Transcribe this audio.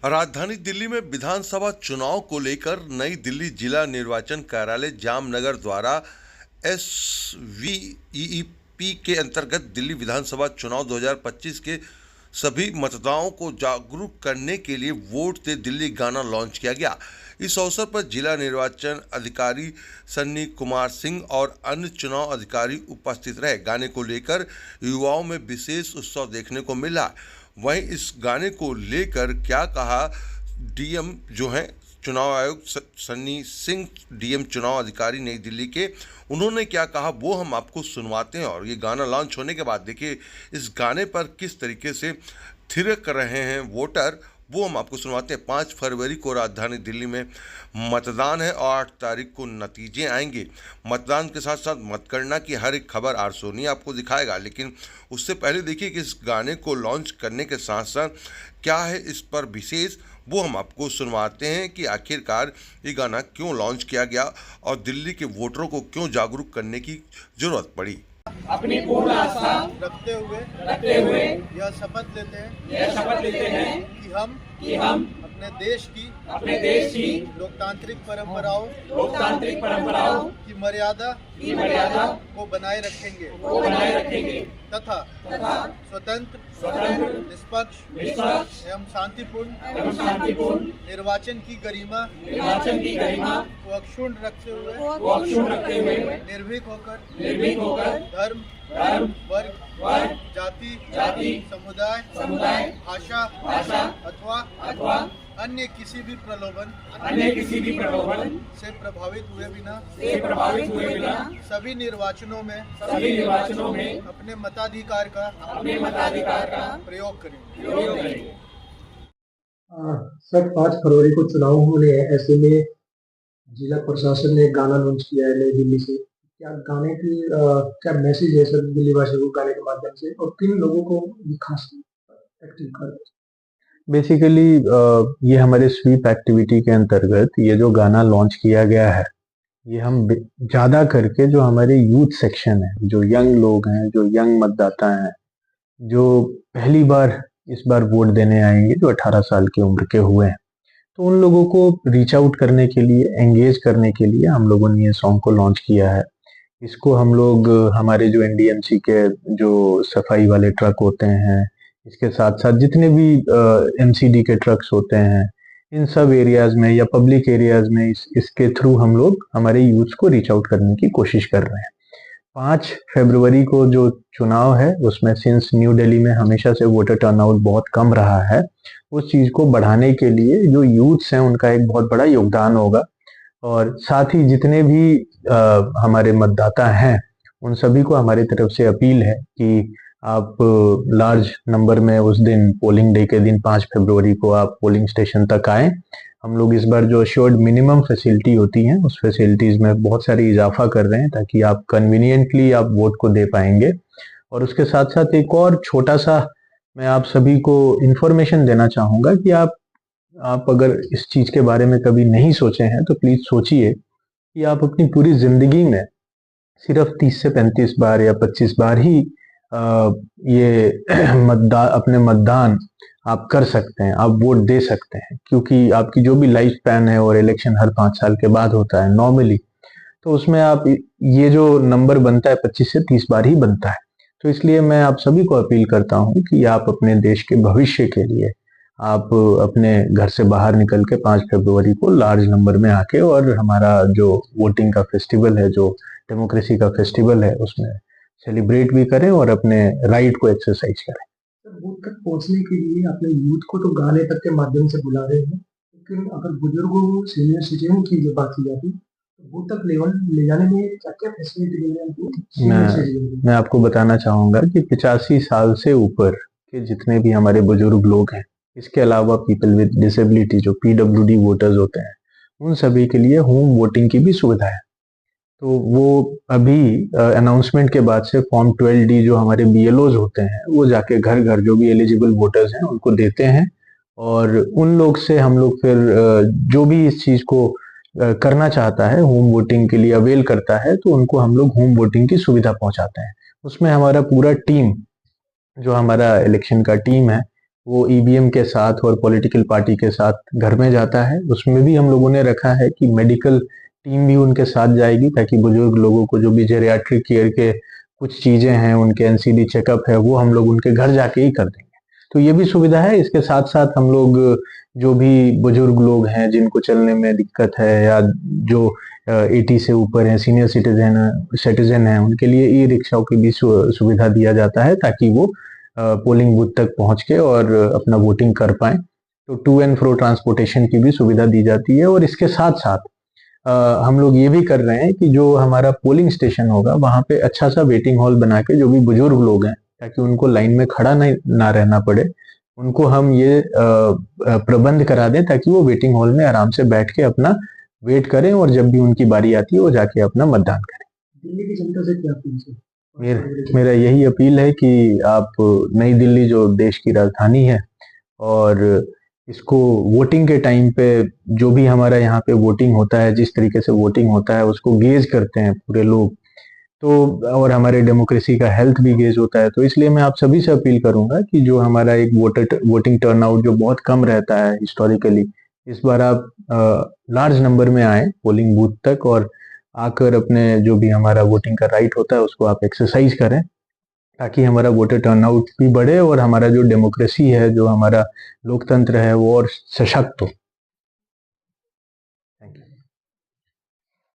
राजधानी दिल्ली में विधानसभा चुनाव को लेकर नई दिल्ली जिला निर्वाचन कार्यालय जामनगर द्वारा एसवीईपी के अंतर्गत दिल्ली विधानसभा चुनाव 2025 के सभी मतदाताओं को जागरूक करने के लिए वोट दे दिल्ली गाना लॉन्च किया गया। इस अवसर पर जिला निर्वाचन अधिकारी सन्नी कुमार सिंह और अन्य चुनाव अधिकारी उपस्थित रहे। गाने को लेकर युवाओं में विशेष उत्साह देखने को मिला। वहीं इस गाने को लेकर क्या कहा डीएम जो हैं चुनाव आयोग सन्नी सिंह, डीएम चुनाव अधिकारी नई दिल्ली के, उन्होंने क्या कहा वो हम आपको सुनवाते हैं। और ये गाना लॉन्च होने के बाद देखिए इस गाने पर किस तरीके से थिरक रहे हैं वोटर, वो हम आपको सुनवाते हैं। 5 फरवरी को राजधानी दिल्ली में मतदान है और 8 तारीख को नतीजे आएंगे। मतदान के साथ साथ मतगणना की हर एक खबर आर सोनी आपको दिखाएगा, लेकिन उससे पहले देखिए कि इस गाने को लॉन्च करने के साथ साथ क्या है इस पर विशेष, वो हम आपको सुनवाते हैं कि आखिरकार ये गाना क्यों लॉन्च किया गया और दिल्ली के वोटरों को क्यों जागरूक करने की जरूरत पड़ी। अपनी पूर्ण आस्था रखते हुए यह शपथ लेते हैं कि हम अपने देश की लोकतांत्रिक परंपराओं की मर्यादा को बनाए रखेंगे तथा स्वतंत्र निष्पक्ष एवं शांतिपूर्ण निर्वाचन की गरिमा को अक्षुण्ण रखते हुए निर्भीक होकर धर्म वर्ग जाति समुदाय भाषा अथवा अन्य किसी भी प्रलोभन से प्रभावित हुए बिना सभी निर्वाचनों में अपने मताधिकार का प्रयोग करेंगे। सर 5 फरवरी को चुनाव होने हैं, ऐसे में जिला प्रशासन ने गाना लॉन्च किया है नई दिल्ली से। क्या गाने की क्या मैसेज है सर दिल्ली वासियों को गाने के माध्यम से, और किन लोगों को ये खास एक्टिव कर? बेसिकली ये हमारे स्वीप एक्टिविटी के अंतर्गत ये जो गाना लॉन्च किया गया है, ये हम ज़्यादा करके जो हमारे यूथ सेक्शन है, जो यंग लोग हैं, जो यंग मतदाता हैं, जो पहली बार इस बार वोट देने आएंगे, जो 18 साल की उम्र के हुए हैं, तो उन लोगों को रीच आउट करने के लिए, एंगेज करने के लिए हम लोगों ने ये सॉन्ग को लॉन्च किया है। इसको हम लोग हमारे जो एनडीएमसी के जो सफाई वाले ट्रक होते हैं, इसके साथ साथ जितने भी एमसीडी के ट्रक्स होते हैं, इन सब एरियाज में या पब्लिक एरियाज में इसके थ्रू हम लोग हमारे यूथ को रीच आउट करने की कोशिश कर रहे हैं। 5 फरवरी को जो चुनाव है उसमें सिंस न्यू दिल्ली में हमेशा से वोटर टर्नआउट बहुत कम रहा है, उस चीज़ को बढ़ाने के लिए जो यूथ्स हैं उनका एक बहुत बड़ा योगदान होगा। और साथ ही जितने भी हमारे मतदाता हैं उन सभी को हमारी तरफ से अपील है कि आप लार्ज नंबर में उस दिन पोलिंग डे के दिन 5 फरवरी को आप पोलिंग स्टेशन तक आएँ। हम लोग इस बार जो अश्योर्ड मिनिमम फैसिलिटी होती हैं उस फैसिलिटीज़ में बहुत सारी इजाफा कर रहे हैं ताकि आप कन्वीनियंटली आप वोट को दे पाएंगे। और उसके साथ साथ एक और छोटा सा मैं आप सभी को इन्फॉर्मेशन देना चाहूँगा कि आप अगर इस चीज़ के बारे में कभी नहीं सोचे हैं तो प्लीज़ सोचिए कि आप अपनी पूरी ज़िंदगी में सिर्फ 30 से 35 बार या 25 बार ही ये अपने मतदान आप कर सकते हैं, आप वोट दे सकते हैं, क्योंकि आपकी जो भी लाइफ स्पैन है और इलेक्शन हर 5 साल के बाद होता है नॉर्मली, तो उसमें आप ये जो नंबर बनता है 25 से 30 बार ही बनता है। तो इसलिए मैं आप सभी को अपील करता हूँ कि आप अपने देश के भविष्य के लिए आप अपने घर से बाहर निकल के 5 फरवरी को लार्ज नंबर में आके और हमारा जो वोटिंग का फेस्टिवल है, जो डेमोक्रेसी का फेस्टिवल है, उसमें सेलिब्रेट भी करें और अपने राइट को एक्सरसाइज करें। बूथ तक पहुंचने के लिए अपने यूथ को तो गाने तक के माध्यम से बुला रहे हैं, लेकिन अगर बुजुर्गों सीनियर सिटीजन की जो बात की जाती तो बूथ तक ले जाने में क्या क्या फैसिलिटी देंगे आपको? मैं आपको बताना चाहूँगा कि 85 साल से ऊपर के जितने भी हमारे बुजुर्ग लोग हैं, इसके अलावा पीपल विद डिसेबिलिटी जो PWD वोटर्स होते हैं, उन सभी के लिए होम वोटिंग की भी सुविधा है। तो वो अभी अनाउंसमेंट के बाद से फॉर्म 12D जो हमारे BLOs होते हैं वो जाके घर घर जो भी एलिजिबल वोटर्स हैं उनको देते हैं, और उन लोग से हम लोग फिर जो भी इस चीज़ को करना चाहता है, होम वोटिंग के लिए अवेल करता है, तो उनको हम लोग होम वोटिंग की सुविधा पहुंचाते हैं। उसमें हमारा पूरा टीम, जो हमारा इलेक्शन का टीम है, वो ईवीएम के साथ और पॉलिटिकल पार्टी के साथ घर में जाता है। उसमें भी हम लोगों ने रखा है कि मेडिकल टीम भी उनके साथ जाएगी, ताकि बुजुर्ग लोगों को जो भी जेरियाट्रिक केयर के कुछ चीज़ें हैं, उनके एनसीडी चेकअप है, वो हम लोग उनके घर जाके ही कर देंगे। तो ये भी सुविधा है। इसके साथ साथ हम लोग जो भी बुजुर्ग लोग हैं जिनको चलने में दिक्कत है, या जो 80 से ऊपर हैं, सीनियर सिटीजन हैं, उनके लिए ई रिक्शाओं की भी सुविधा दिया जाता है, ताकि वो पोलिंग बूथ तक पहुंच के और अपना वोटिंग कर पाएं। तो टू एंड फ्रो ट्रांसपोर्टेशन की भी सुविधा दी जाती है। और इसके साथ साथ हम लोग ये भी कर रहे हैं कि जो हमारा पोलिंग स्टेशन होगा वहाँ पे अच्छा सा वेटिंग हॉल बना के, जो भी बुजुर्ग लोग हैं, ताकि उनको लाइन में खड़ा ना रहना पड़े, उनको हम ये प्रबंध करा दें, ताकि वो वेटिंग हॉल में आराम से बैठ के अपना वेट करें और जब भी उनकी बारी आती है वो जाके अपना मतदान करें। दिल्ली की जनता से क्या अपील है? मेरा यही अपील है कि आप नई दिल्ली जो देश की राजधानी है, और इसको वोटिंग के टाइम पे जो भी हमारा यहाँ पे वोटिंग होता है, जिस तरीके से वोटिंग होता है उसको गेज करते हैं पूरे लोग, तो और हमारे डेमोक्रेसी का हेल्थ भी गेज होता है। तो इसलिए मैं आप सभी से अपील करूंगा कि जो हमारा एक वोटिंग टर्नआउट जो बहुत कम रहता है हिस्टोरिकली, इस बार आप लार्ज नंबर में आए पोलिंग बूथ तक, और आकर अपने जो भी हमारा वोटिंग का राइट होता है उसको आप एक्सरसाइज करें, ताकि हमारा वोटर टर्नआउट भी बढ़े और हमारा जो डेमोक्रेसी है, जो हमारा लोकतंत्र है, वो और सशक्त हो।